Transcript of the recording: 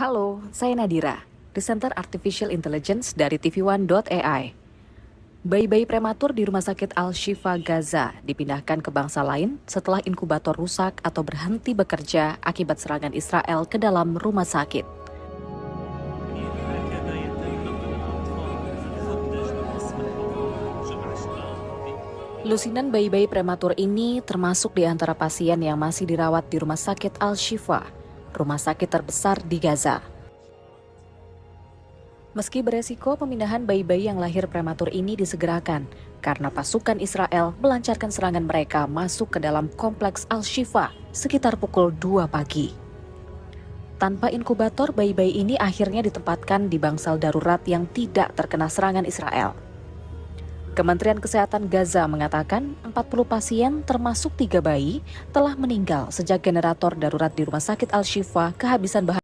Halo, saya Nadira, presenter Artificial Intelligence dari TV1.ai. Bayi-bayi prematur di Rumah Sakit Al-Shifa Gaza dipindahkan ke bangsa lain setelah inkubator rusak atau berhenti bekerja akibat serangan Israel ke dalam rumah sakit. Lusinan bayi-bayi prematur ini termasuk di antara pasien yang masih dirawat di Rumah Sakit Al-Shifa, rumah sakit terbesar di Gaza. Meski beresiko, pemindahan bayi-bayi yang lahir prematur ini disegerakan karena pasukan Israel melancarkan serangan mereka masuk ke dalam kompleks Al-Shifa sekitar pukul 2 pagi. Tanpa inkubator, bayi-bayi ini akhirnya ditempatkan di bangsal darurat yang tidak terkena serangan Israel. Kementerian Kesehatan Gaza mengatakan 40 pasien termasuk 3 bayi telah meninggal sejak generator darurat di Rumah Sakit Al-Shifa kehabisan bahan